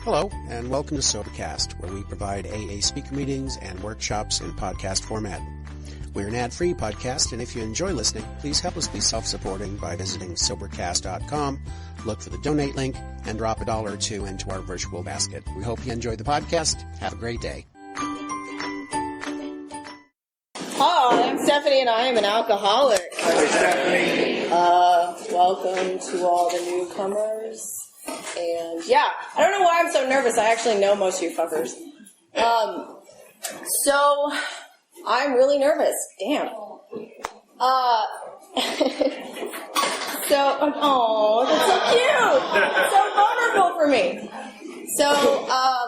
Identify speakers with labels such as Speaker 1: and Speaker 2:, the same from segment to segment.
Speaker 1: Hello, and welcome to Sobercast, where we provide AA speaker meetings and workshops in podcast format. We're an ad-free podcast, and if you enjoy listening, please help us be self-supporting by visiting Sobercast.com, look for the donate link, and drop $1 or $2 into our virtual basket. We hope you enjoy the podcast. Have a great day.
Speaker 2: Hi, I'm Stephanie, and I am an alcoholic.
Speaker 3: Hi, Stephanie.
Speaker 2: Welcome to all the newcomers. And yeah, I don't know why I'm so nervous. I actually know most of you fuckers. So I'm really nervous. Damn. That's so cute. So vulnerable for me. So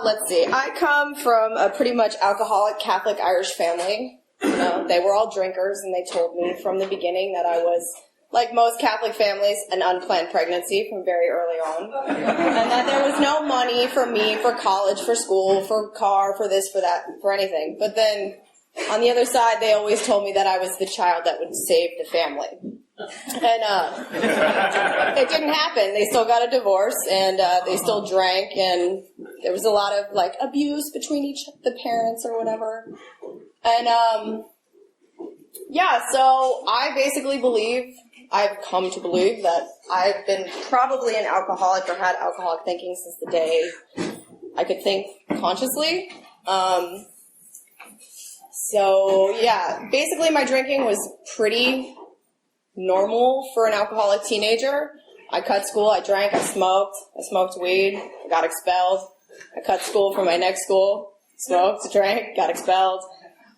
Speaker 2: let's see. I come from a pretty much alcoholic Catholic Irish family. They were all drinkers, and they told me from the beginning that I was, like most Catholic families, an unplanned pregnancy from very early on. And that there was no money for me, for college, for school, for car, for this, for that, for anything. But then, on the other side, they always told me that I was the child that would save the family. And it didn't happen. They still got a divorce, and they still drank, and there was a lot of, like, abuse between the parents or whatever. And, so I basically I've come to believe that I've been probably an alcoholic or had alcoholic thinking since the day I could think consciously. Basically my drinking was pretty normal for an alcoholic teenager. I cut school, I drank, I smoked weed, I got expelled. I cut school for my next school, smoked, drank, got expelled.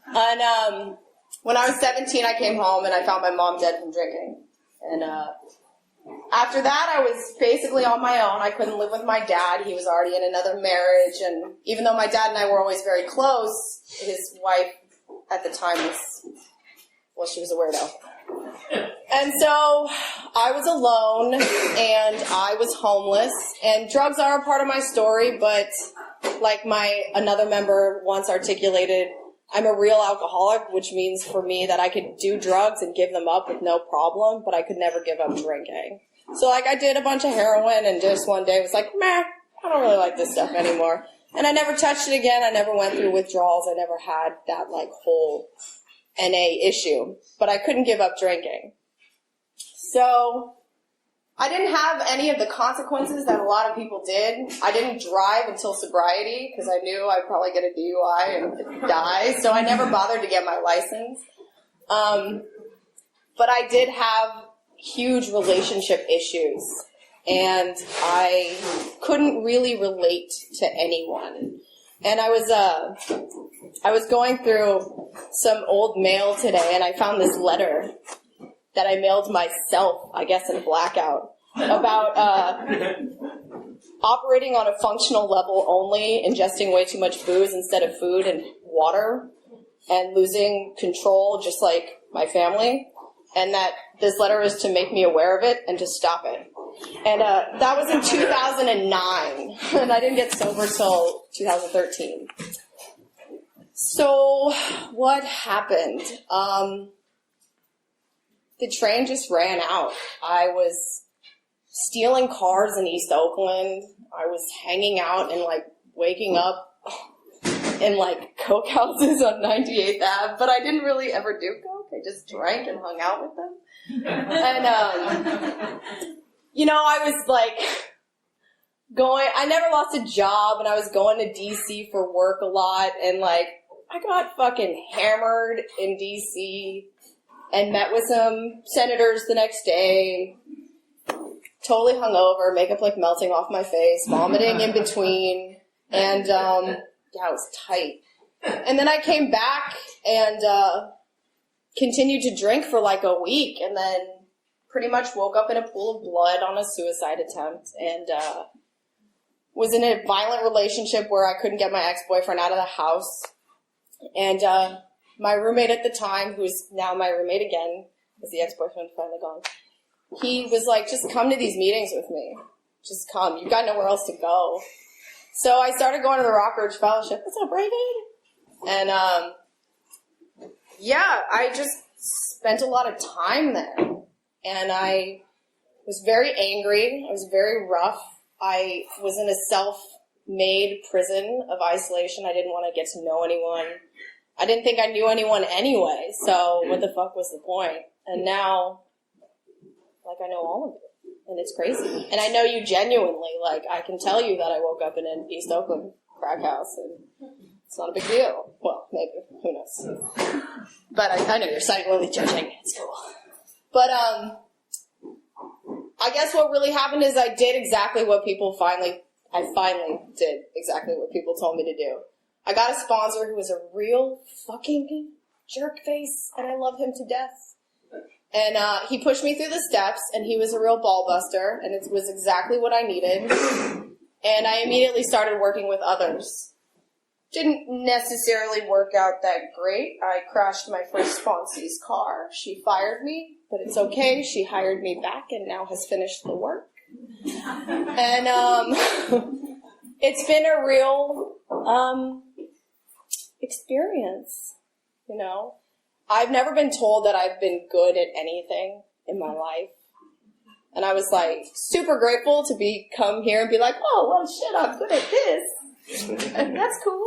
Speaker 2: And when I was 17, I came home and I found my mom dead from drinking. And after that, I was basically on my own. I couldn't live with my dad. He was already in another marriage. And even though my dad and I were always very close, his wife at the time she was a weirdo. And so I was alone and I was homeless. And drugs are a part of my story, but like another member once articulated, I'm a real alcoholic, which means for me that I could do drugs and give them up with no problem, but I could never give up drinking. So, I did a bunch of heroin, and just one day was like, meh, I don't really like this stuff anymore. And I never touched it again. I never went through withdrawals. I never had that, whole NA issue. But I couldn't give up drinking. So I didn't have any of the consequences that a lot of people did. I didn't drive until sobriety because I knew I'd probably get a DUI and die, so I never bothered to get my license. But I did have huge relationship issues, and I couldn't really relate to anyone. And I was going through some old mail today, and I found this letter that I mailed myself, I guess in a blackout, about operating on a functional level only, ingesting way too much booze instead of food and water, and losing control just like my family, and that this letter is to make me aware of it and to stop it. And that was in 2009, and I didn't get sober till 2013. So what happened? The train just ran out. I was stealing cars in East Oakland. I was hanging out and waking up in coke houses on 98th Ave, but I didn't really ever do coke. I just drank and hung out with them. And, I was I never lost a job, and I was going to DC for work a lot, and I got fucking hammered in DC. And met with some senators the next day, totally hungover, makeup melting off my face, vomiting in between, and it was tight. And then I came back and continued to drink for a week, and then pretty much woke up in a pool of blood on a suicide attempt, and was in a violent relationship where I couldn't get my ex-boyfriend out of the house, and my roommate at the time, who's now my roommate again, because the ex-boyfriend finally gone, he was just come to these meetings with me. Just come. You've got nowhere else to go. So I started going to the Rockridge Fellowship. What's up, Raven? And, I just spent a lot of time there. And I was very angry. I was very rough. I was in a made prison of isolation. I didn't want to get to know anyone. I didn't think I knew anyone anyway, so what the fuck was the point? And now, like, I know all of it, and it's crazy. And I know you genuinely. Like, I can tell you that I woke up in an East Oakland crack house, and it's not a big deal. Well, maybe. Who knows? But I know you're silently judging. It's cool. But, I guess what really happened is I did exactly what people I finally did exactly what people told me to do. I got a sponsor who was a real fucking jerk face, and I love him to death. And he pushed me through the steps, and he was a real ball buster, and it was exactly what I needed. And I immediately started working with others. Didn't necessarily work out that great. I crashed my first sponsee's car. She fired me, but it's okay. She hired me back and now has finished the work. And it's been a real experience, you know. I've never been told that I've been good at anything in my life. And I was like super grateful to come here and be like, oh, well, shit, I'm good at this. And that's cool.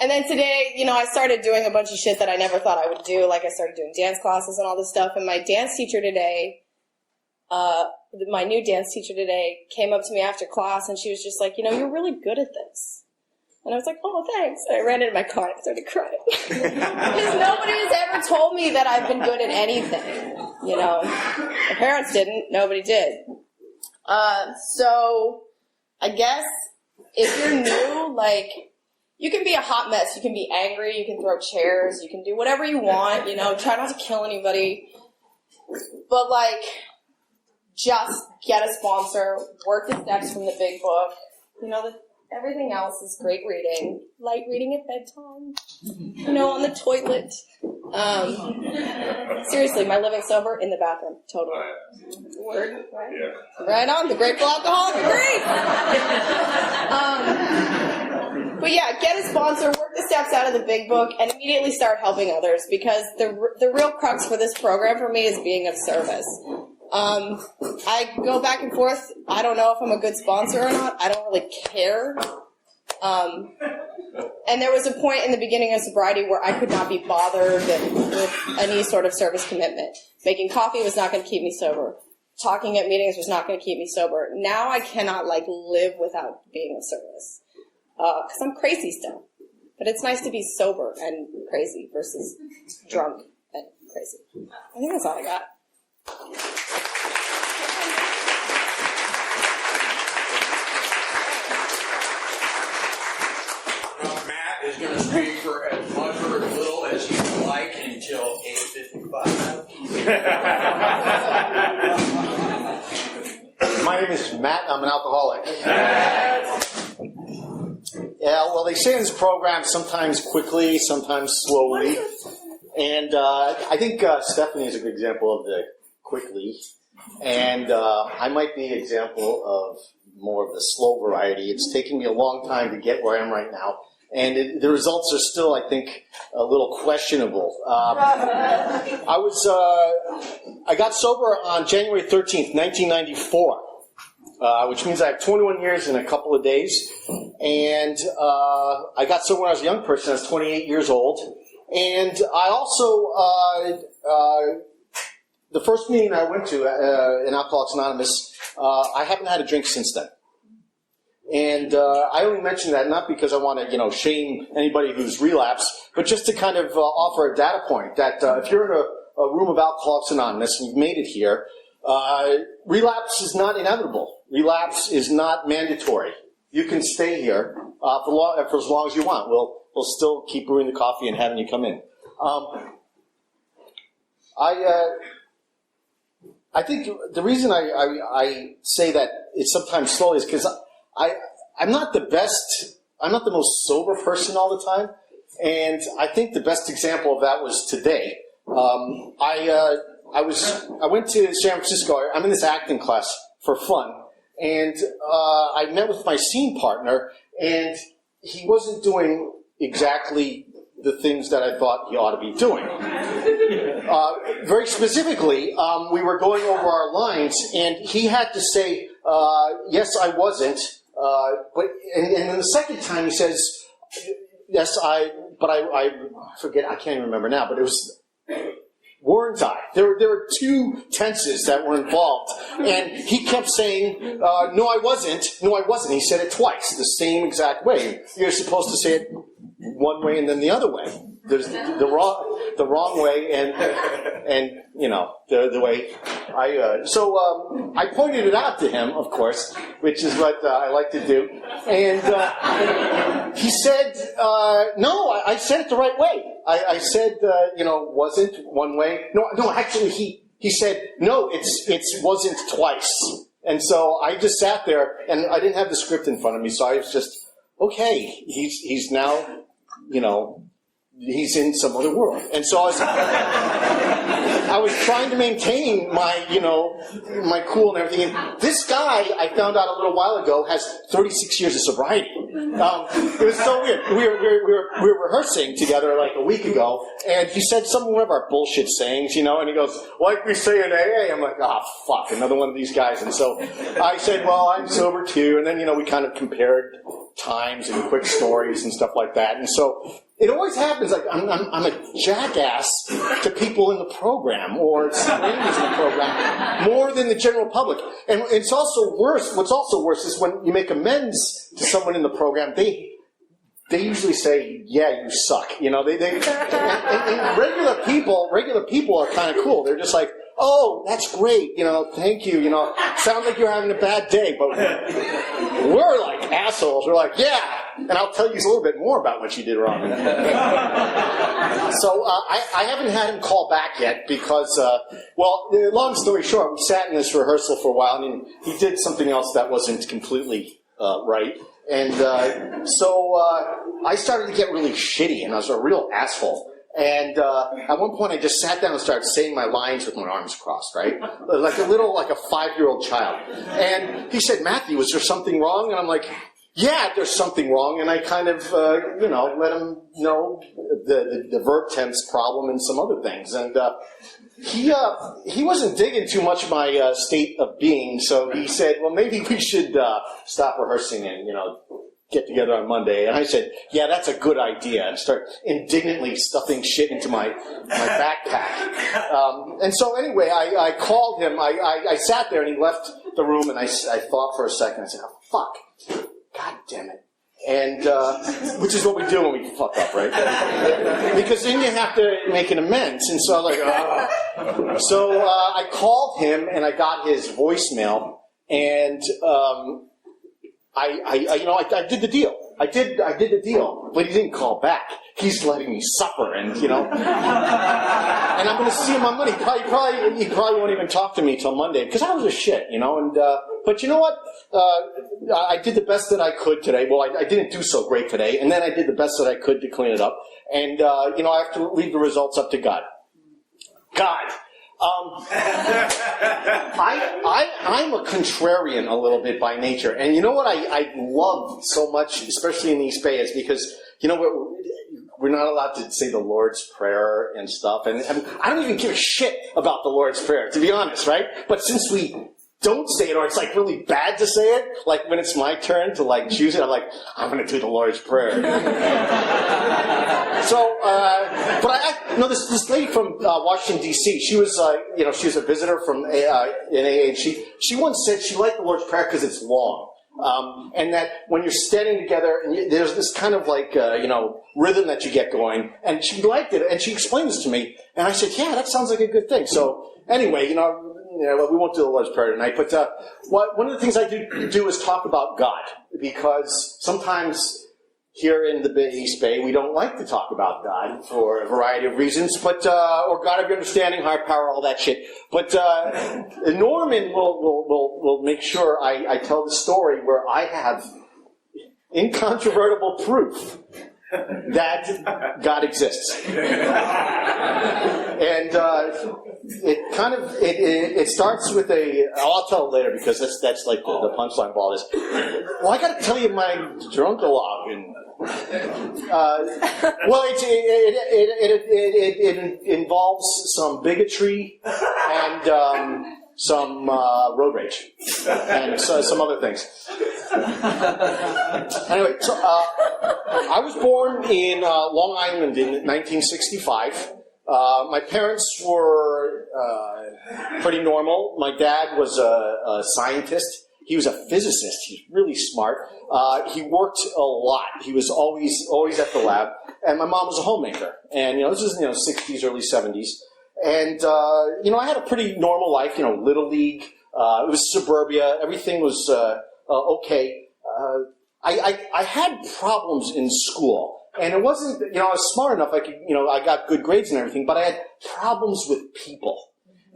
Speaker 2: And then today, you know, I started doing a bunch of shit that I never thought I would do. Like, I started doing dance classes and all this stuff. And my dance teacher today, my new dance teacher today, came up to me after class and she was just like, you know, you're really good at this. And I was like, oh, thanks. And I ran into my car and started crying. Because nobody has ever told me that I've been good at anything. You know, my parents didn't. Nobody did. So I guess if you're new, like, you can be a hot mess. You can be angry. You can throw chairs. You can do whatever you want. You know, try not to kill anybody. But, like, just get a sponsor. Work the steps from the big book. You know, everything else is great reading. Light reading at bedtime. You know, on the toilet. Seriously, my living sober in the bathroom. Totally. Word, right? Yeah. Right on. The grateful alcoholic agrees. But yeah, get a sponsor, work the steps out of the big book, and immediately start helping others, because the real crux for this program for me is being of service. I go back and forth. I don't know if I'm a good sponsor or not. I don't really care. And there was a point in the beginning of sobriety where I could not be bothered with any sort of service commitment. Making coffee was not going to keep me sober. Talking at meetings was not going to keep me sober. Now I cannot, like, live without being of service. Because I'm crazy still. But it's nice to be sober and crazy versus drunk and crazy. I think that's all I got.
Speaker 3: Matt is going to speak for as much or as little as he would like until 8:55.
Speaker 4: My name is Matt. I'm an alcoholic. Yeah, well, they say in this program sometimes quickly, sometimes slowly. And I think Stephanie is a good example of the quickly. And I might be an example of more of the slow variety. It's taken me a long time to get where I am right now. And the results are still, I think, a little questionable. I got sober on January 13th, 1994. Which means I have 21 years in a couple of days. And I got sober when I was a young person. I was 28 years old. And I also, the first meeting I went to in Alcoholics Anonymous, I haven't had a drink since then. And I only mention that not because I want to, shame anybody who's relapsed, but just to kind of offer a data point that if you're in a room of Alcoholics Anonymous and you've made it here, relapse is not inevitable. Relapse is not mandatory. You can stay here for as long as you want. We'll still keep brewing the coffee and having you come in. I think the reason I say that it's sometimes slow is because I'm not the best. I'm not the most sober person all the time, and I think the best example of that was today. I went to San Francisco. I'm in this acting class for fun. And I met with my scene partner, and he wasn't doing exactly the things that I thought he ought to be doing. Very specifically, we were going over our lines, and he had to say, yes, I wasn't, and then the second time he says, yes, I forget, I can't even remember now, but it was, weren't I? There were two tenses that were involved, and he kept saying, no, I wasn't. He said it twice, the same exact way. You're supposed to say it one way and then the other way. There's the wrong way and the way I pointed it out to him, of course, which is what I like to do, and he said, no, I said it the right way. I said, wasn't one way. No, actually he said, no, it wasn't twice. And so I just sat there and I didn't have the script in front of me, so I was just, okay, he's now, he's in some other world. And so I was trying to maintain my, my cool and everything. And this guy, I found out a little while ago, has 36 years of sobriety. It was so weird. We were rehearsing together like a week ago, and he said one of our bullshit sayings, and he goes, like we say in AA. I'm like, fuck, another one of these guys. And so I said, well, I'm sober too. And then, we kind of compared times and quick stories and stuff like that. And so it always happens like I'm a jackass to people in the program or strangers in the program more than the general public. And it's also worse. What's also worse is when you make amends to someone in the program, they usually say, "Yeah, you suck." And regular people are kind of cool. They're just like, "Oh, that's great. Thank you. Sounds like you're having a bad day." But we're like assholes. We're like, "Yeah, and I'll tell you a little bit more about what you did wrong." So I haven't had him call back yet because, long story short, we sat in this rehearsal for a while, and he did something else that wasn't completely right. And so I started to get really shitty, and I was a real asshole. And at one point, I just sat down and started saying my lines with my arms crossed, right? Like a 5-year-old child. And he said, "Matthew, is there something wrong?" And I'm like, "Yeah, there's something wrong." And I kind of, let him know the verb tense problem and some other things. And he wasn't digging too much my state of being, so he said, "Well, maybe we should stop rehearsing and, get together on Monday." And I said, "Yeah, that's a good idea," and start indignantly stuffing shit into my backpack. And so anyway, I called him. I sat there, and he left the room, and I thought for a second. I said, "Oh, fuck. God damn it." And, which is what we do when we fuck up, right? Because then you have to make an amends. And so I was like, So I called him, and I got his voicemail, and I did the deal. I did the deal, but he didn't call back. He's letting me suffer, and and I'm going to see him on Monday. He probably won't even talk to me till Monday because I was a shit, And but you know what? I did the best that I could today. Well, I didn't do so great today, and then I did the best that I could to clean it up. And I have to leave the results up to God. I'm a contrarian a little bit by nature, and you know what I love so much, especially in the East Bay, is because we're not allowed to say the Lord's Prayer and stuff, and I don't even give a shit about the Lord's Prayer, to be honest, right? But since we don't say it, or it's like really bad to say it, like when it's my turn to like choose it, I'm like, I'm going to do the Lord's Prayer. This lady from Washington D.C. She was, she was a visitor from AA, and she once said she liked the Lord's Prayer because it's long, and that when you're standing together, and there's this kind of like rhythm that you get going, and she liked it, and she explained this to me, and I said, yeah, that sounds like a good thing. So anyway, we won't do the Lord's Prayer tonight, but one of the things I do is talk about God, because sometimes here in the East Bay, we don't like to talk about God for a variety of reasons, but or God of your understanding, higher power, all that shit. But Norman will make sure I tell the story where I have incontrovertible proof that God exists. And it starts with I'll tell it later because that's like the punchline of all this. Well, I got to tell you my drunkalogue, and it involves some bigotry and some road rage, and some other things. Anyway, so I was born in Long Island in 1965. My parents were pretty normal. My dad was a scientist. He was a physicist. He's really smart. He worked a lot. He was always at the lab. And my mom was a homemaker. And, this was, 60s, early 70s. And, I had a pretty normal life, Little League. It was suburbia. Everything was okay. I had problems in school. And it wasn't, I was smart enough, I could, I got good grades and everything, but I had problems with people.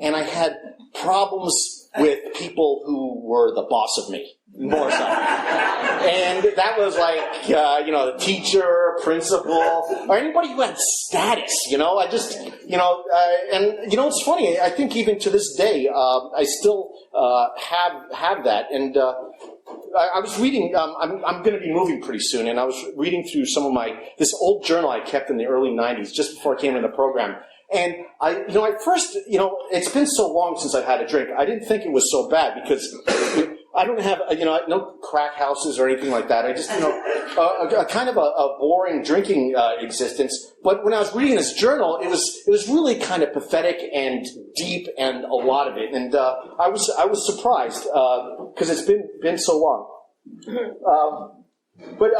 Speaker 4: And I had problems with people who were the boss of me, more so. And that was like, the teacher, principal, or anybody who had status, I just, and, it's funny, I think even to this day, I still have that. And I was reading, I'm going to be moving pretty soon, and I was reading through some of this old journal I kept in the early 90s, just before I came into the program. And at first, it's been so long since I've had a drink, I didn't think it was so bad, because I don't have, no crack houses or anything like that. I just, a kind of a boring drinking existence. But when I was reading this journal, it was really kind of pathetic and deep, and a lot of it. And I was surprised because it's been so long. But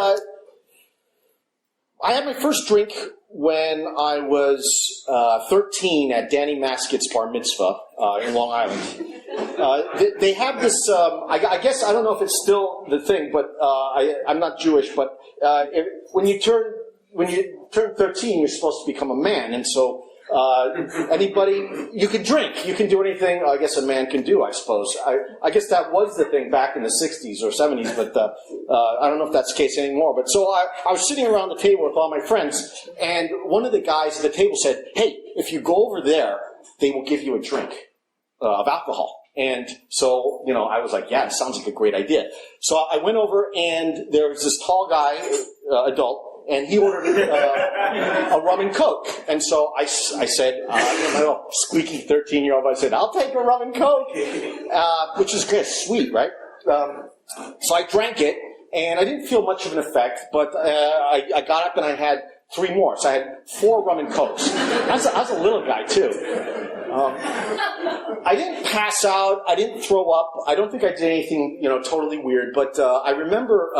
Speaker 4: I had my first drink when I was 13 at Danny Maskett's bar mitzvah in Long Island. They have this, I guess, I don't know if it's still the thing, but I'm not Jewish, but when you turn 13, you're supposed to become a man, and so anybody, you can drink, you can do anything I guess a man can do, I suppose. I guess that was the thing back in the 60s or 70s, but I don't know if that's the case anymore. But so I was sitting around the table with all my friends, and one of the guys at the table said, "Hey, if you go over there, they will give you a drink of alcohol." And so, I was like, yeah, it sounds like a great idea. So I went over, and there was this tall guy, adult, and he ordered a rum and Coke. And so I said, my little squeaky 13-year-old, I said, "I'll take a rum and Coke," which is kind of sweet, right? So I drank it, and I didn't feel much of an effect, but I got up and I had 3 more. So I had 4 rum and Cokes. I was a little guy, too. I didn't pass out. I didn't throw up. I don't think I did anything, totally weird. But I remember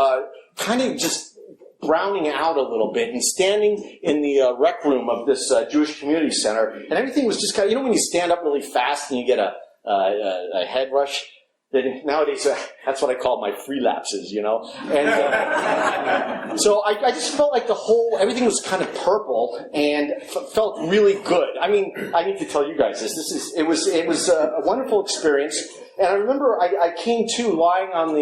Speaker 4: kind of just browning out a little bit and standing in the rec room of this Jewish community center, and everything was just kind of, when you stand up really fast and you get a head rush. Then nowadays, that's what I call my free lapses, And so I just felt like everything was kind of purple and felt really good. I mean, I need to tell you guys this. It was a wonderful experience. And I remember I came to lying on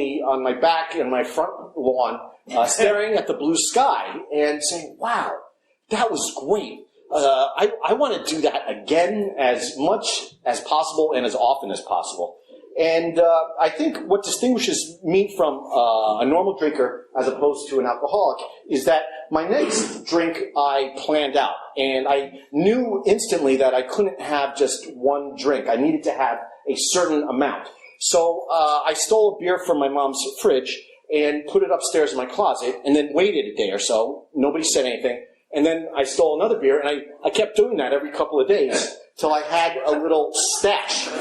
Speaker 4: my back in my front lawn, staring at the blue sky and saying, "Wow, that was great. I want to do that again as much as possible and as often as possible." And I think what distinguishes me from a normal drinker as opposed to an alcoholic is that my next drink I planned out. And I knew instantly that I couldn't have just one drink. I needed to have a certain amount. So I stole a beer from my mom's fridge and put it upstairs in my closet, and then waited a day or so. Nobody said anything. And then I stole another beer, and I kept doing that every couple of days till I had a little stash of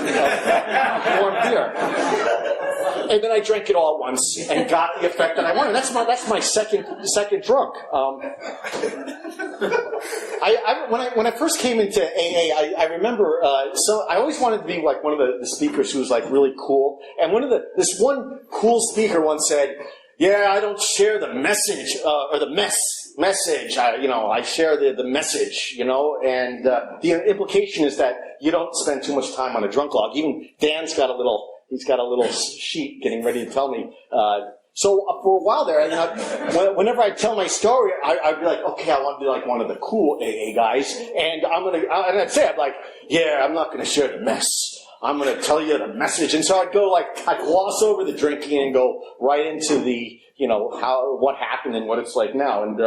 Speaker 4: warm beer. And then I drank it all at once and got the effect that I wanted. That's my second drunk. When I first came into AA, I remember so I always wanted to be like one of the speakers who was like really cool. And this one cool speaker once said, "Yeah, I don't share the message or the message. I share the message, and the implication is that you don't spend too much time on a drunk log." Even Dan's got a little sheet getting ready to tell me. So for a while there, whenever I tell my story, I'd be like, "Okay, I want to be like one of the cool AA guys," and I'd say, "I'm like, yeah, I'm not going to share the mess. I'm going to tell you the message." And so I'd gloss over the drinking and go right into the, what happened and what it's like now. And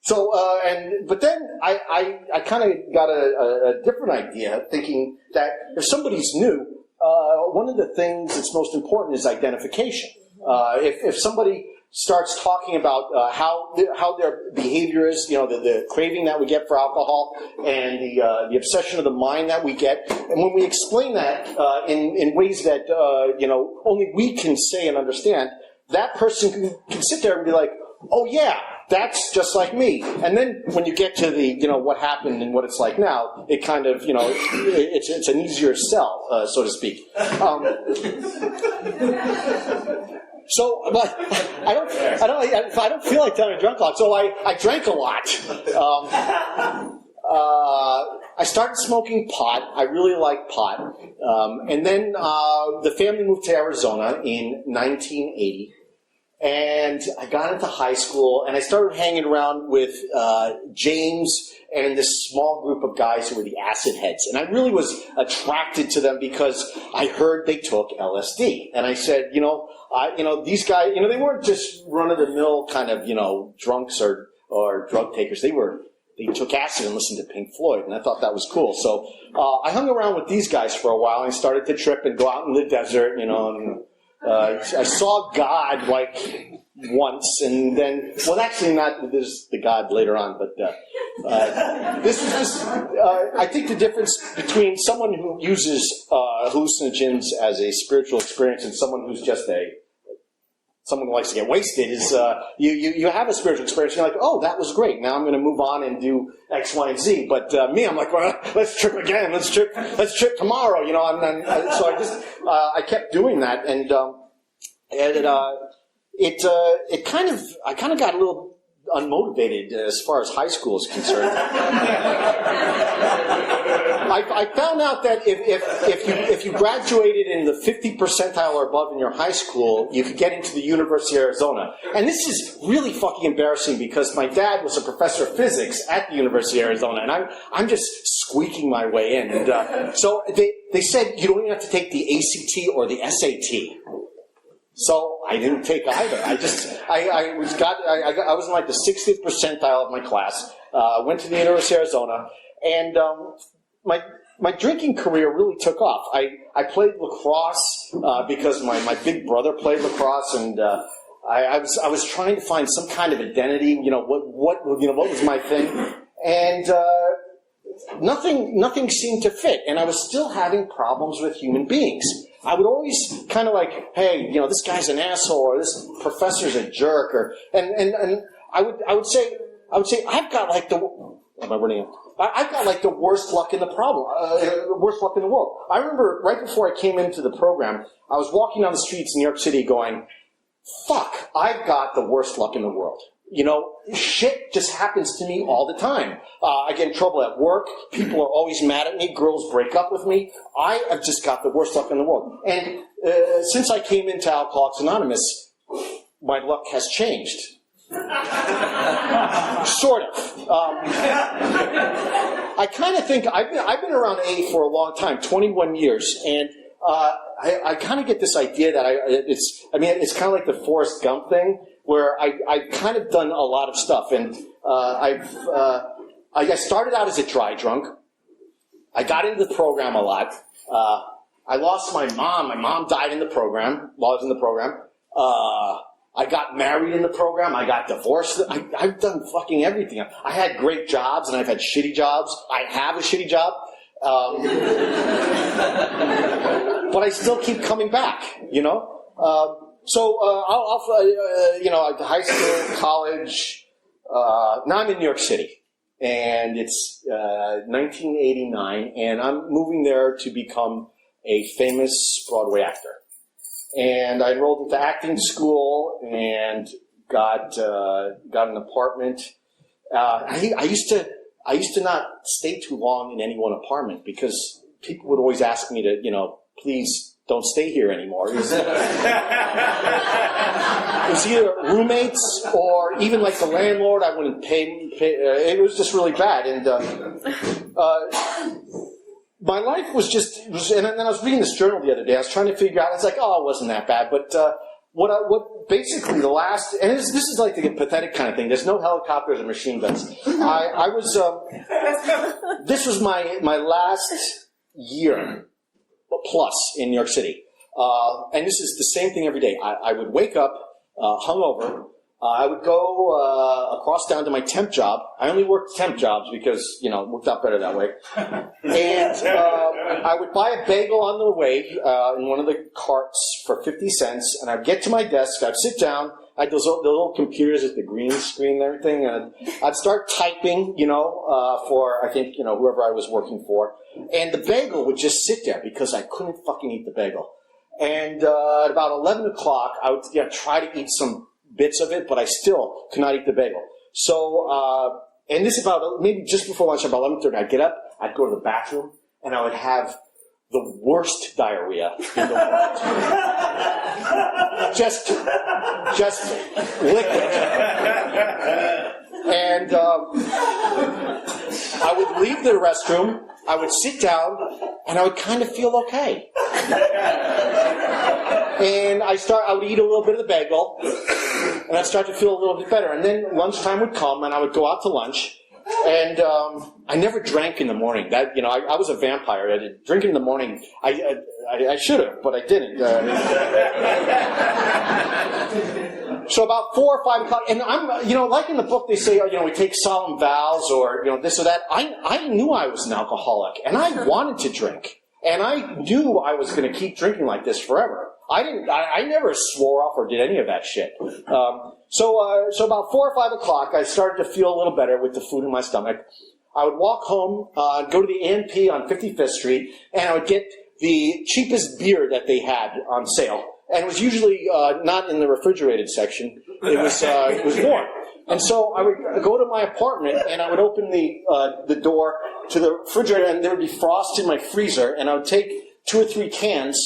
Speaker 4: But then I kind of got a different idea, thinking that if somebody's new, one of the things that's most important is identification. If somebody starts talking about how their behavior is, the craving that we get for alcohol and the obsession of the mind that we get, and when we explain that in ways that only we can say and understand, that person can sit there and be like, oh yeah, that's just like me. And then when you get to the, what happened and what it's like now, it kind of, it's an easier sell, so to speak. So, but I don't feel like telling a drunk a lot. So I drank a lot. I started smoking pot. I really liked pot. And then the family moved to Arizona in 1980. And I got into high school, and I started hanging around with James and this small group of guys who were the acid heads. And I really was attracted to them because I heard they took LSD. And I said, these guys, they weren't just run-of-the-mill kind of, drunks or drug takers. They took acid and listened to Pink Floyd, and I thought that was cool. So I hung around with these guys for a while, and I started to trip and go out in the desert, I saw God once, and then, well, actually not. There's the God later on, but this was just. I think the difference between someone who uses hallucinogens as a spiritual experience and someone who's just someone who likes to get wasted is you have a spiritual experience. And you're like, oh, that was great. Now I'm going to move on and do X, Y, and Z. But me, I'm like, well, let's trip again. Let's trip tomorrow. So I kept doing that, and I kind of got a little unmotivated as far as high school is concerned. I found out that if you graduated in the 50th percentile or above in your high school, you could get into the University of Arizona. And this is really fucking embarrassing because my dad was a professor of physics at the University of Arizona, and I'm just squeaking my way in. And so they said you don't even have to take the ACT or the SAT. So I didn't take either. I was in like the 60th percentile of my class. Went to the University of Arizona, and my drinking career really took off. I played lacrosse because my big brother played lacrosse, and I was trying to find some kind of identity. What was my thing, and nothing seemed to fit, and I was still having problems with human beings. I would always kind of like, hey, this guy's an asshole, or this professor's a jerk, and I would say I've got like the worst luck in the worst luck in the world. I remember right before I came into the program, I was walking down the streets in New York City going, fuck, I've got the worst luck in the world. Shit just happens to me all the time. I get in trouble at work. People are always mad at me. Girls break up with me. I have just got the worst luck in the world. And since I came into Alcoholics Anonymous, my luck has changed. Sort of. I kind of think I've been around AA for a long time, 21 years, and I kind of get this idea that it's kind of like the Forrest Gump thing, where I've kind of done a lot of stuff, and I started out as a dry drunk. I got into the program a lot. I lost my mom. My mom died in the program while I was in the program. I got married in the program. I got divorced. I've done fucking everything. I had great jobs, and I've had shitty jobs. I have a shitty job. But I still keep coming back, So high school, college. Now I'm in New York City, and it's 1989, and I'm moving there to become a famous Broadway actor. And I enrolled into acting school and got an apartment. I used to not stay too long in any one apartment because people would always ask me to, please don't stay here anymore. It was either roommates or even like the landlord. I wouldn't pay. It was just really bad. And my life was and then I was reading this journal the other day. I was trying to figure out. It's like, oh, it wasn't that bad. But what basically the last, and this is like the pathetic kind of thing. There's no helicopters or machine guns. I was, this was my last year plus in New York City. And this is the same thing every day. I would wake up hungover. I would go across town to my temp job. I only worked temp jobs because, it worked out better that way. And I would buy a bagel on the way in one of the carts for 50 cents, and I'd get to my desk, I'd sit down, I had those little computers with the green screen and everything, and I'd start typing, for, I think, whoever I was working for. And the bagel would just sit there because I couldn't fucking eat the bagel. And at about 11 o'clock, I would try to eat some bits of it, but I still could not eat the bagel. So, and this about maybe just before lunch, about 11:30, I'd get up, I'd go to the bathroom, and I would have the worst diarrhea in the world. just liquid. And I would leave the restroom, I would sit down, and I would kind of feel okay. And I would eat a little bit of the bagel, and I'd start to feel a little bit better. And then lunchtime would come, and I would go out to lunch. And I never drank in the morning. That I was a vampire. I did drink in the morning. I should have, but I didn't. So about 4 or 5 o'clock, and I'm like in the book they say we take solemn vows or this or that. I knew I was an alcoholic, and I wanted to drink, and I knew I was going to keep drinking like this forever. I never swore off or did any of that shit. So about 4 or 5 o'clock, I started to feel a little better with the food in my stomach. I would walk home, go to the A&P on 55th Street, and I would get the cheapest beer that they had on sale. And it was usually not in the refrigerated section. It was warm. And so I would go to my apartment, and I would open the door to the refrigerator, and there would be frost in my freezer, and I would take 2 or 3 cans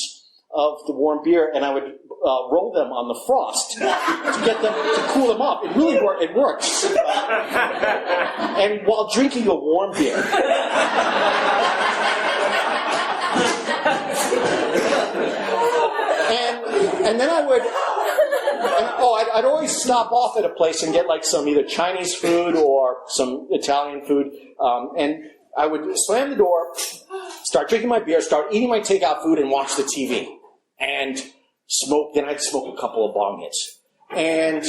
Speaker 4: of the warm beer, and I would roll them on the frost to get them to cool them up. It really works. It works. And while drinking a warm beer. And then I would. I'd always stop off at a place and get like some either Chinese food or some Italian food, and I would slam the door, start drinking my beer, start eating my takeout food, and watch the TV. And smoke, then I'd smoke a couple of bong hits. And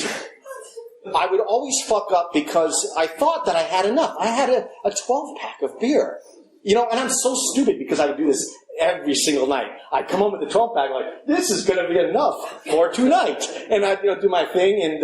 Speaker 4: I would always fuck up because I thought that I had enough. I had a 12-pack of beer. And I'm so stupid because I would do this every single night. I'd come home with the 12-pack like, this is going to be enough for tonight. And I'd do my thing, and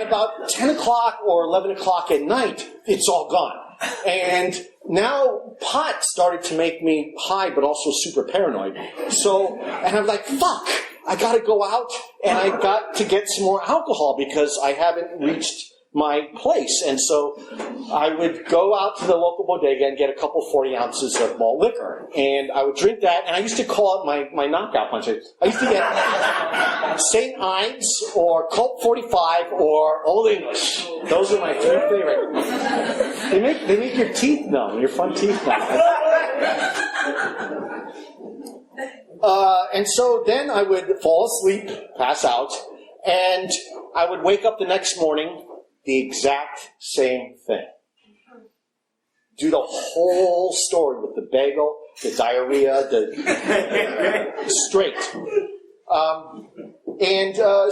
Speaker 4: about 10 o'clock or 11 o'clock at night, it's all gone. And now pot started to make me high, but also super paranoid. And I'm like, fuck, I got to go out, and I got to get some more alcohol because I haven't reached my place. And so I would go out to the local bodega and get a couple 40 ounces of malt liquor. And I would drink that, and I used to call it my knockout punch. I used to get St. Ives or Colt 45 or Old English. Those are my 3 favorite. They make your teeth numb, your front teeth numb. And so then I would fall asleep, pass out, and I would wake up the next morning, the exact same thing. Do the whole story with the bagel, the diarrhea, straight.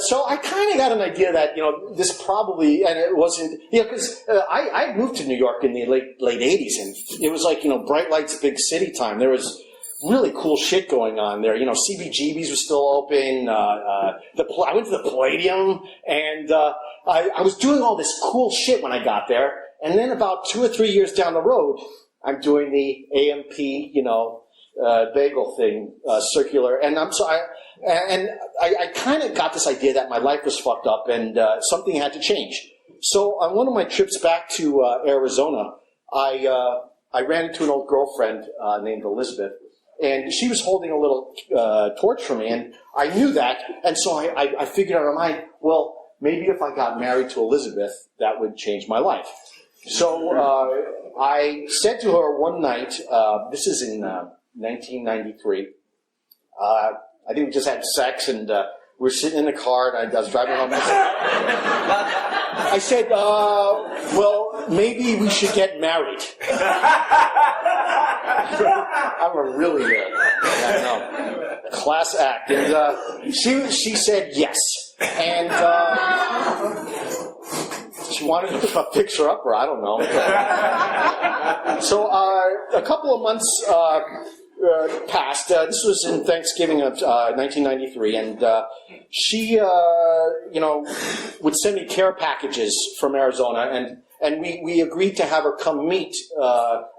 Speaker 4: So I kind of got an idea that, this probably, and it wasn't, because I moved to New York in the late 80s, and it was like, bright lights, big city time. There was really cool shit going on there. CBGB's was still open. I went to the Palladium, and I was doing all this cool shit when I got there. And then about 2 or 3 years down the road, I'm doing the AMP, bagel thing, circular. And I kind of got this idea that my life was fucked up and something had to change. So on one of my trips back to Arizona, I ran into an old girlfriend named Elizabeth. And she was holding a little torch for me, and I knew that. And so I figured out in my mind, well, maybe if I got married to Elizabeth, that would change my life. So I said to her one night, this is in 1993, I think we just had sex, and we're sitting in the car, and I was driving home. I said, well, maybe we should get married. I'm a really class act. And she said yes. And she wanted to fix her up, or I don't know. So a couple of months passed. This was in Thanksgiving of 1993, and she, would send me care packages from Arizona, and we agreed to have her come meet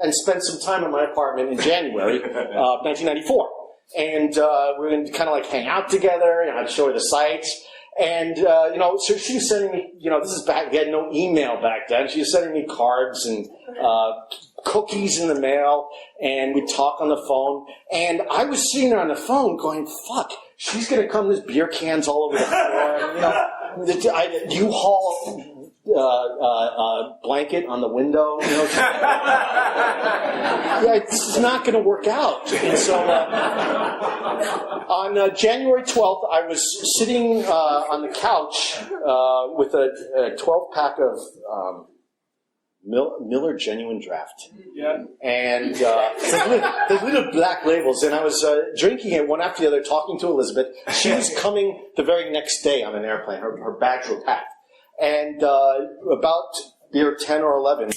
Speaker 4: and spend some time in my apartment in January of 1994. And we were going to kind of like hang out together, and I'd show her the sights. And, so she was sending me, this is back, we had no email back then. She was sending me cards and cookies in the mail, and we'd talk on the phone. And I was sitting there on the phone going, fuck, she's going to come, there's beer cans all over the floor. And, U-Haul blanket on the window. Yeah, this is not going to work out. And so on January 12th, I was sitting on the couch with a 12-pack of Miller Genuine Draft. Yeah. And the little black labels. And I was drinking it one after the other, talking to Elizabeth. She was coming the very next day on an airplane. Her bags were packed. And about year 10 or 11,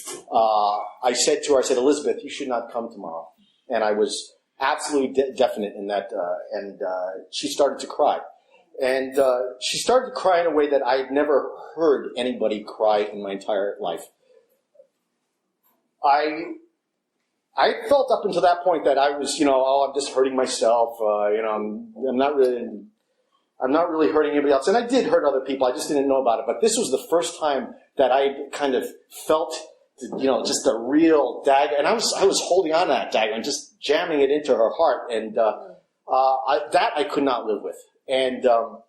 Speaker 4: I said to her, Elizabeth, you should not come tomorrow. And I was absolutely definite in that. And she started to cry. And she started to cry in a way that I had never heard anybody cry in my entire life. I felt up until that point that I was, I'm just hurting myself. I'm not really hurting anybody else. And I did hurt other people. I just didn't know about it. But this was the first time that I kind of felt, just a real dagger. And I was holding on to that dagger and just jamming it into her heart. And I could not live with. And the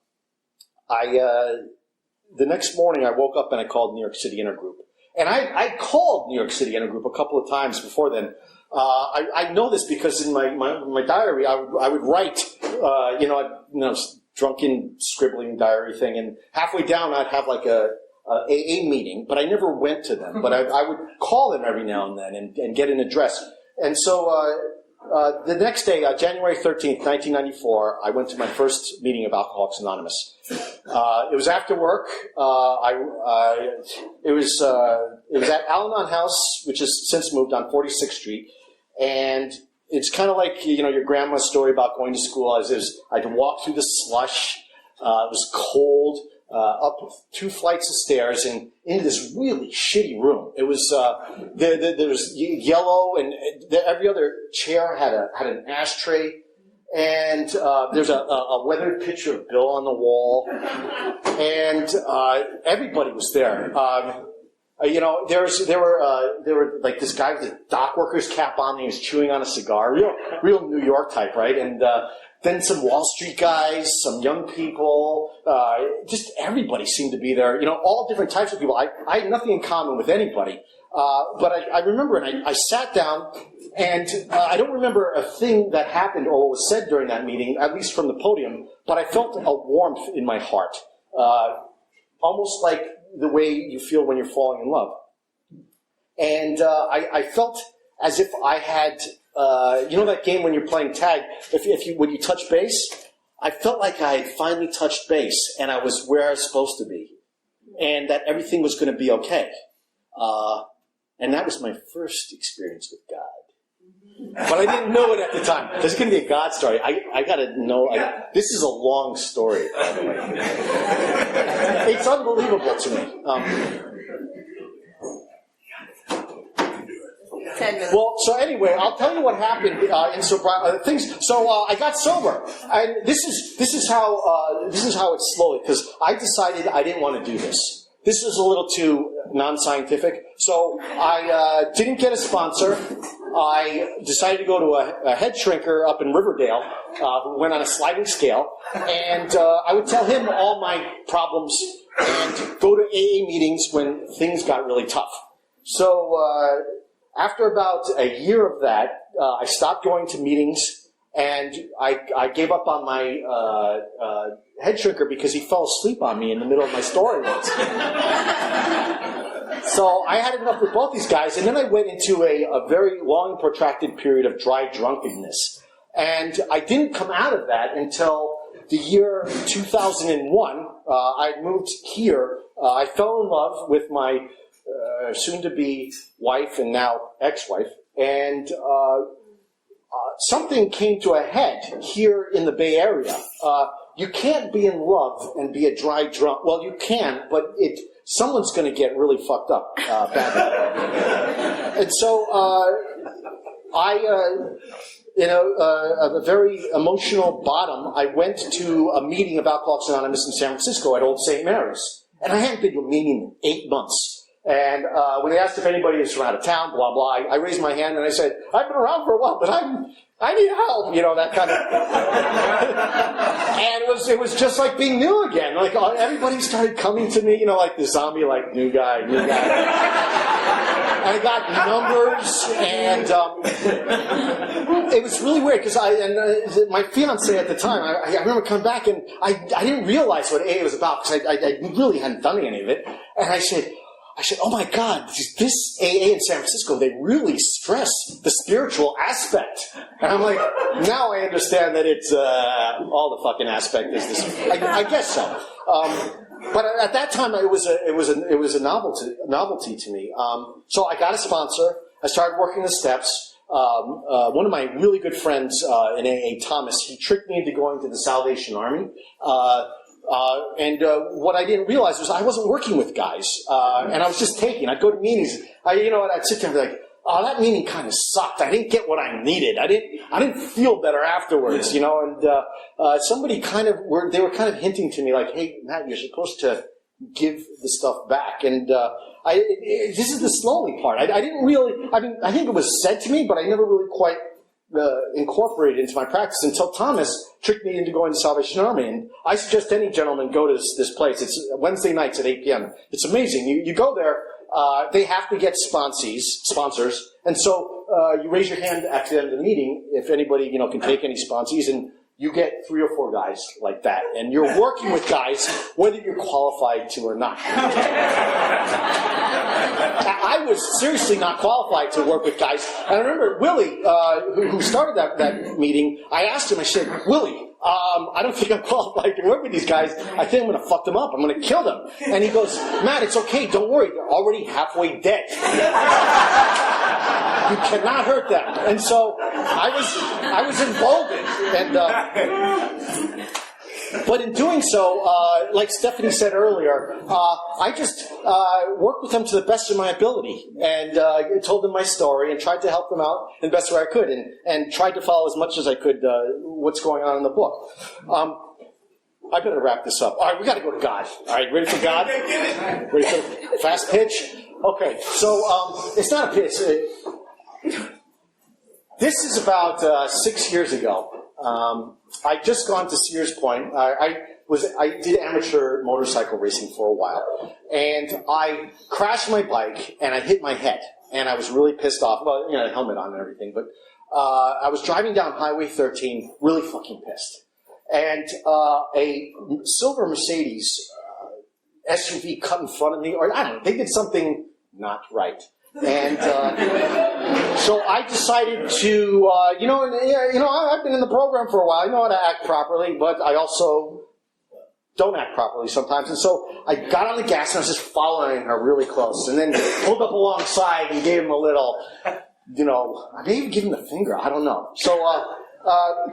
Speaker 4: next morning I woke up and I called New York City Intergroup. And I called New York City Intergroup a couple of times before then. I know this because in my diary I would write, drunken scribbling diary thing, and halfway down I'd have like a AA meeting, but I never went to them. But I would call them every now and then and get an address. And so the next day, January 13th, 1994, I went to my first meeting of Alcoholics Anonymous. It was after work. It was at Al-Anon House, which has since moved on 46th Street, and it's kind of like, your grandma's story about going to school. I'd walk through the slush. It was cold, up 2 flights of stairs and into this really shitty room. It was, there was yellow, and every other chair had an ashtray. And there's a weathered picture of Bill on the wall. And everybody was there. There were like this guy with a dock worker's cap on, and he was chewing on a cigar, real New York type, right? And then some Wall Street guys, some young people, just everybody seemed to be there. All different types of people. I had nothing in common with anybody, but I remember, and I sat down, and I don't remember a thing that happened or what was said during that meeting, at least from the podium. But I felt a warmth in my heart, almost like the way you feel when you're falling in love. And I felt as if I had, that game when you're playing tag, when you touch base, I felt like I had finally touched base and I was where I was supposed to be, and that everything was going to be okay. And that was my first experience with God. But I didn't know it at the time. This is going to be a God story. I got to know. This is a long story, by the way. It's unbelievable to me.
Speaker 2: 10 minutes.
Speaker 4: Well, so anyway, I'll tell you what happened in things. So I got sober, and this is how it's slowly, because I decided I didn't want to do this. This is a little too non-scientific. So I didn't get a sponsor. I decided to go to a head shrinker up in Riverdale who went on a sliding scale. And I would tell him all my problems and go to AA meetings when things got really tough. So after about a year of that, I stopped going to meetings. And I gave up on my head shrinker because he fell asleep on me in the middle of my story once. So I had enough with both these guys, and then I went into a very long, protracted period of dry drunkenness. And I didn't come out of that until the year 2001. I moved here. I fell in love with my soon-to-be wife and now ex-wife, and something came to a head here in the Bay Area. You can't be in love and be a dry drunk. Well, you can, but someone's going to get really fucked up badly. And so a very emotional bottom, I went to a meeting of Alcoholics Anonymous in San Francisco at Old St. Mary's. And I hadn't been to a meeting in 8 months. And when they asked if anybody was from out of town, blah, blah, I raised my hand and I said, I've been around for a while, but I need help, that kind of. And it was just like being new again. Like everybody started coming to me, like the zombie, like new guy. And I got numbers, and it was really weird because my fiance at the time, I remember coming back and I didn't realize what AA was about because I really hadn't done any of it. And I said, oh my God, this AA in San Francisco, they really stress the spiritual aspect. And I'm like, now I understand that it's all the fucking aspect is this. I guess so. But at that time, it was a novelty to me. So I got a sponsor. I started working the steps. One of my really good friends in AA, Thomas, he tricked me into going to the Salvation Army. And what I didn't realize was I wasn't working with guys, and I was just taking. I'd go to meetings. I'd sit there and be like, "Oh, that meeting kind of sucked. I didn't get what I needed. I didn't feel better afterwards." And somebody they were kind of hinting to me like, "Hey, Matt, you're supposed to give the stuff back." And this is the slowly part. I didn't really. I think it was said to me, but I never really quite incorporated into my practice until Thomas tricked me into going to Salvation Army. And I suggest any gentleman go to this place. It's Wednesday nights at 8 p.m. It's amazing. You go there. They have to get sponsors. And so you raise your hand at the end of the meeting if anybody can take any sponsees, and you get 3 or 4 guys like that. And you're working with guys whether you're qualified to or not. I was seriously not qualified to work with guys. And I remember Willie, who started that meeting, I asked him, I said, Willie, I don't think I'm qualified to work with these guys. I think I'm going to fuck them up. I'm going to kill them. And he goes, Matt, it's okay. Don't worry. They're already halfway dead. You cannot hurt them. And so I was emboldened. But in doing so, like Stephanie said earlier, I just worked with them to the best of my ability and told them my story and tried to help them out in the best way I could and tried to follow as much as I could what's going on in the book. I better wrap this up. All right, we got to go to God. All right, ready for God? Ready for fast pitch? Okay, so it's not a pitch. This is about 6 years ago. I'd just gone to Sears Point. I did amateur motorcycle racing for a while, and I crashed my bike and I hit my head, and I was really pissed off. Well, helmet on and everything, but I was driving down Highway 13, really fucking pissed, and a silver Mercedes SUV cut in front of me, or I don't know, they did something not right. And so I decided to, I've been in the program for a while. I know how to act properly, but I also don't act properly sometimes. And so I got on the gas and I was just following her really close, and then pulled up alongside and gave him a little, I may even give him the finger. I don't know. So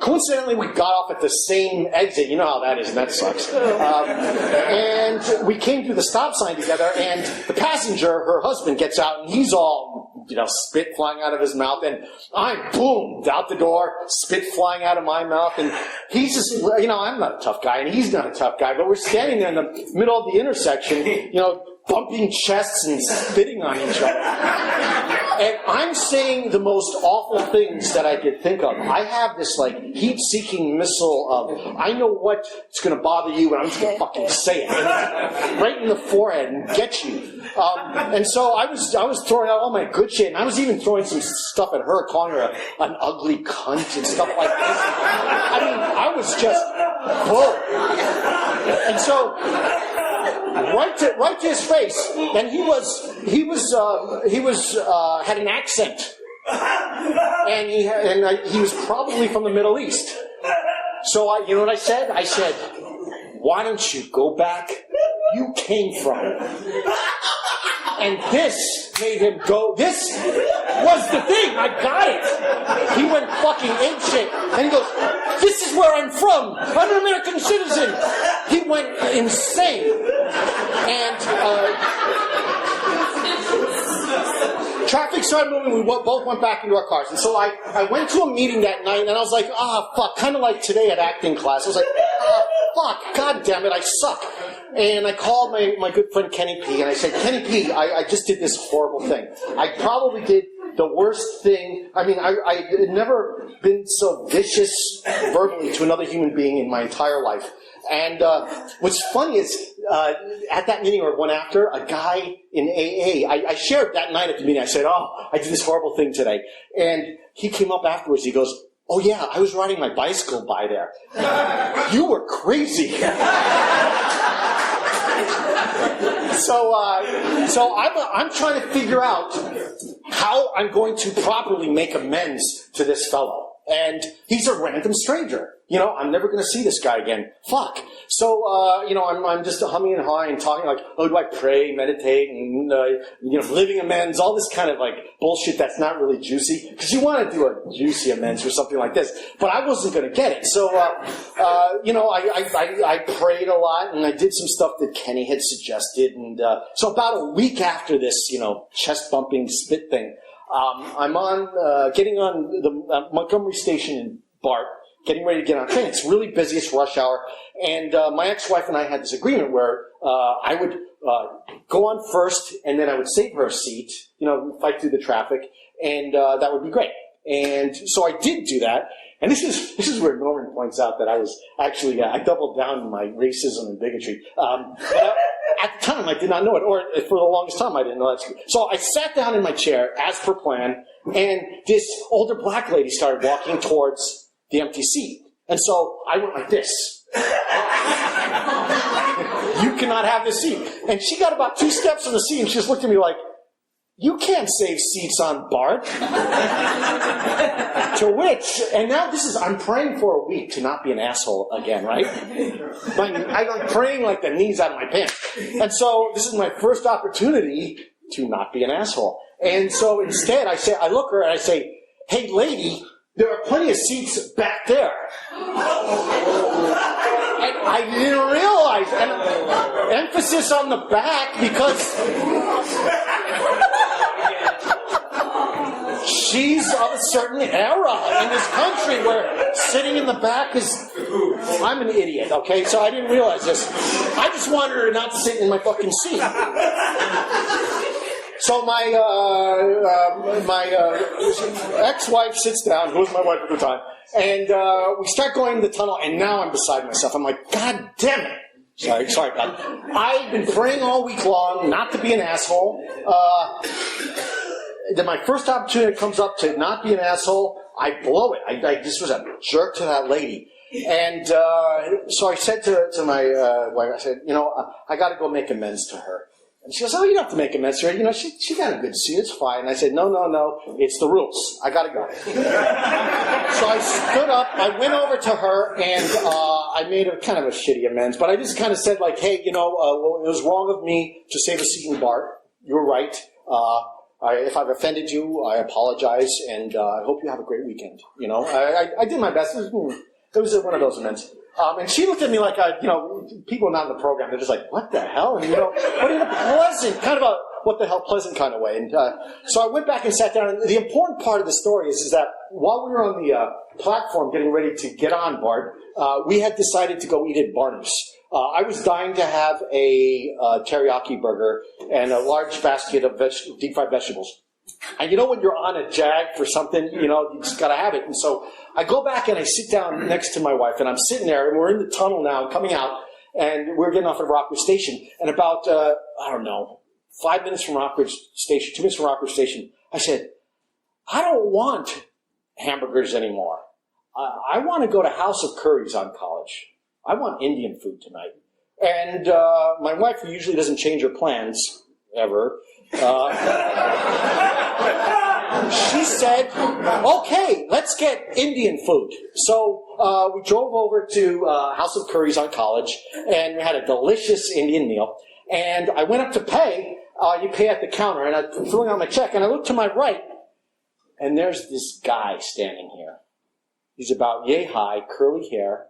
Speaker 4: coincidentally, we got off at the same exit. You know how that is, and that sucks. And we came through the stop sign together, and the passenger, her husband, gets out, and he's all, spit flying out of his mouth, and I'm boomed out the door, spit flying out of my mouth, and he's just, I'm not a tough guy, and he's not a tough guy, but we're standing there in the middle of the intersection, bumping chests and spitting on each other. And I'm saying the most awful things that I could think of. I have this like heat-seeking missile of, I know what's going to bother you, and I'm just going to fucking say it right in the forehead and get you. And so I was throwing out all my good shit, and I was even throwing some stuff at her, calling her an ugly cunt and stuff like this. I mean, I was just whoa. And so right to his face, and he had an accent, and he was probably from the Middle East. So you know what I said? I said, "Why don't you go back you came from?" And this made him go, this was the thing, I got it. He went fucking apeshit. And he goes, "This is where I'm from. I'm an American citizen." He went insane. And traffic started moving. We both went back into our cars. And so I went to a meeting that night, and I was like, fuck. Kind of like today at acting class. I was like, fuck. God damn it, I suck. And I called my good friend Kenny P, and I said, "Kenny P, I just did this horrible thing. I probably did the worst thing. I mean, I had never been so vicious verbally to another human being in my entire life." And what's funny is, at that meeting or one after, a guy in AA, I shared that night at the meeting, I said, "Oh, I did this horrible thing today." And he came up afterwards, he goes, "Oh yeah, I was riding my bicycle by there." You were crazy. So I'm trying to figure out how I'm going to properly make amends to this fellow. And he's a random stranger. You know, I'm never going to see this guy again. Fuck. So, I'm just humming and hawing and talking like, oh, do I pray, meditate, and, living amends, all this kind of like bullshit that's not really juicy. Because you want to do a juicy amends or something like this. But I wasn't going to get it. So, I prayed a lot, and I did some stuff that Kenny had suggested. And so about a week after this, chest-bumping spit thing, I'm getting on the Montgomery Station in BART, getting ready to get on a train. It's really busy. It's rush hour. And my ex-wife and I had this agreement where I would go on first, and then I would save her a seat, fight through the traffic, and that would be great. And so I did do that. And this is where Norman points out that I was actually, I doubled down on my racism and bigotry. But at the time, I did not know it, or for the longest time, I didn't know that. So I sat down in my chair, as per plan, and this older black lady started walking towards the empty seat. And so I went like this. "You cannot have this seat." And she got about 2 steps from the seat, and she just looked at me like, "You can't save seats on BART." To which, and now I'm praying for a week to not be an asshole again, right? I'm praying like the knees out of my pants. And so this is my first opportunity to not be an asshole. And so instead I look at her and I say, "Hey lady, there are plenty of seats back there." And I didn't realize, and emphasis on the back, because she's of a certain era in this country where sitting in the back is... I'm an idiot, okay? So I didn't realize this. I just wanted her not to sit in my fucking seat. So my ex-wife sits down, who was my wife at the time, and we start going in the tunnel, and now I'm beside myself. I'm like, God damn it. Sorry, God. I've been praying all week long not to be an asshole. Then my first opportunity comes up to not be an asshole. I blow it. I just was a jerk to that lady. And so I said to my wife, I said, I got to go make amends to her. And she goes, "Oh, you don't have to make amends to her. She got a good seat. It's fine." And I said, No. It's the rules. I got to go. So I stood up. I went over to her, and I made a kind of a shitty amends. But I just kind of said, like, "Hey, it was wrong of me to save a seat in BART. You were right. If I've offended you, I apologize, and I hope you have a great weekend." I did my best. It was one of those events. And she looked at me like, people not in the program, they're just like, "What the hell?" And, but in a pleasant, kind of a what the hell pleasant kind of way. And so I went back and sat down. And the important part of the story is that while we were on the platform getting ready to get on BART, we had decided to go eat at Barney's. I was dying to have a teriyaki burger and a large basket of deep-fried vegetables. And you know when you're on a jag for something, you just got to have it. And so I go back and I sit down next to my wife, and I'm sitting there, and we're in the tunnel now, coming out, and we're getting off at Rockridge Station. And about, 5 minutes from Rockridge Station, 2 minutes from Rockridge Station, I said, I don't want hamburgers anymore. I want to go to House of Curry's on College. I want Indian food tonight. And my wife, who usually doesn't change her plans, ever, she said, okay, let's get Indian food. So we drove over to House of Curry's on College, and we had a delicious Indian meal. And I went up to pay. You pay at the counter, and I'm filling out my check, and I look to my right, and there's this guy standing here. He's about yay high, curly hair.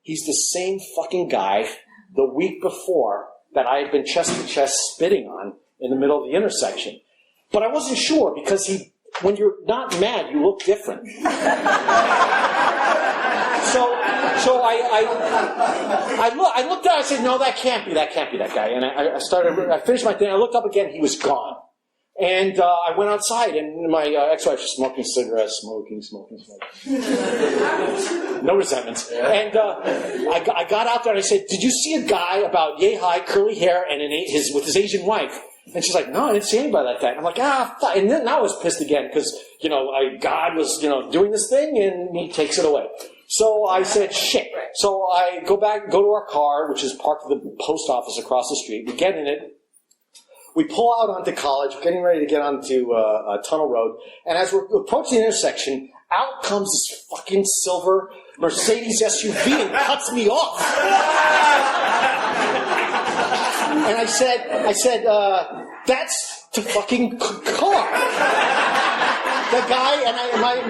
Speaker 4: He's the same fucking guy the week before that I had been chest to chest spitting on in the middle of the intersection. But I wasn't sure, because when you're not mad, you look different. So I looked at it, I said, no, that can't be that guy. And I finished my thing, I looked up again, he was gone. And I went outside, and my ex-wife was smoking cigarettes, smoking. No resentments. And I got out there, and I said, did you see a guy about yay high, curly hair, and with his Asian wife? And she's like, no, I didn't see anybody like that. And I'm like, fuck. And then I was pissed again, because, God was, doing this thing, and he takes it away. So I said, shit. So I go to our car, which is parked at the post office across the street. We get in it. We pull out onto College, getting ready to get onto Tunnel Road. And as we're approaching the intersection, out comes this fucking silver Mercedes SUV and cuts me off. And I said, that's the fucking car. The guy, and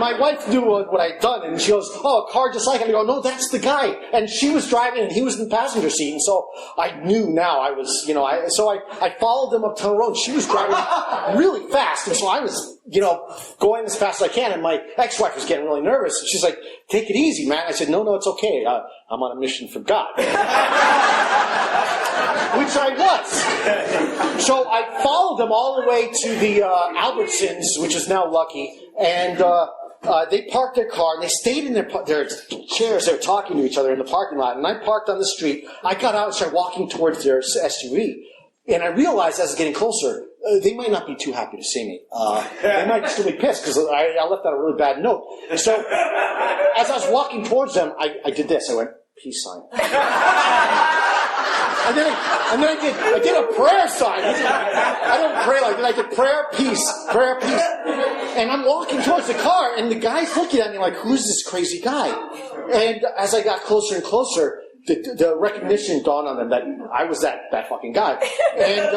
Speaker 4: my wife knew what I'd done, and she goes, oh, a car just like it. And I go, no, that's the guy. And she was driving, and he was in the passenger seat, and so I knew now I was, so I followed them up Tunnel Road. She was driving really fast, and so I was, going as fast as I can, and my ex-wife was getting really nervous. And she's like, take it easy, man. I said, no, it's okay. I'm on a mission from God. Which I was. So I followed them all the way to the Albertsons, which is now Lucky, and they parked their car, and they stayed in their chairs. They were talking to each other in the parking lot, and I parked on the street. I got out and started walking towards their SUV, and I realized as I was getting closer, they might not be too happy to see me. They might still be pissed, because I left on a really bad note. So as I was walking towards them, I did this. I went, peace sign. And then I did a prayer sign. I don't pray like that. I did prayer, peace. And I'm walking towards the car, and the guy's looking at me like, who's this crazy guy? And as I got closer and closer, the recognition dawned on them that I was that fucking guy. And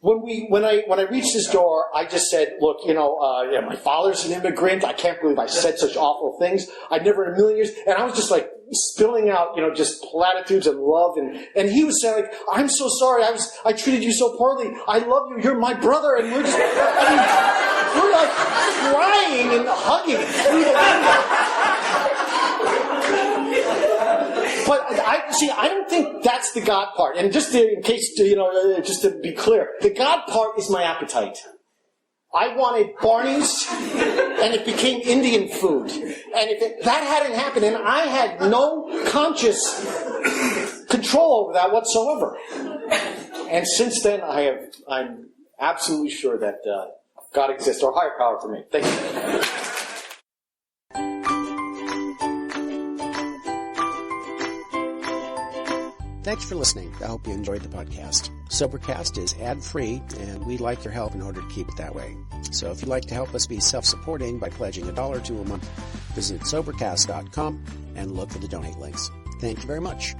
Speaker 4: when I reached his door, I just said, look, my father's an immigrant. I can't believe I said such awful things. I'd never in a million years. And I was just like spilling out, just platitudes and love. And he was saying, like, I'm so sorry. I treated you so poorly. I love you. You're my brother. And we're just, we're like crying and hugging through the window. But I don't think that's the God part. And just just to be clear, the God part is my appetite. I wanted Barney's, and it became Indian food. And if that hadn't happened, and I had no conscious control over that whatsoever. And since then, I'm absolutely sure that God exists, or higher power for me. Thank you.
Speaker 1: Thanks for listening. I hope you enjoyed the podcast. Sobercast is ad-free, and we'd like your help in order to keep it that way. So if you'd like to help us be self-supporting by pledging $1 or $2 a month, visit Sobercast.com and look for the donate links. Thank you very much.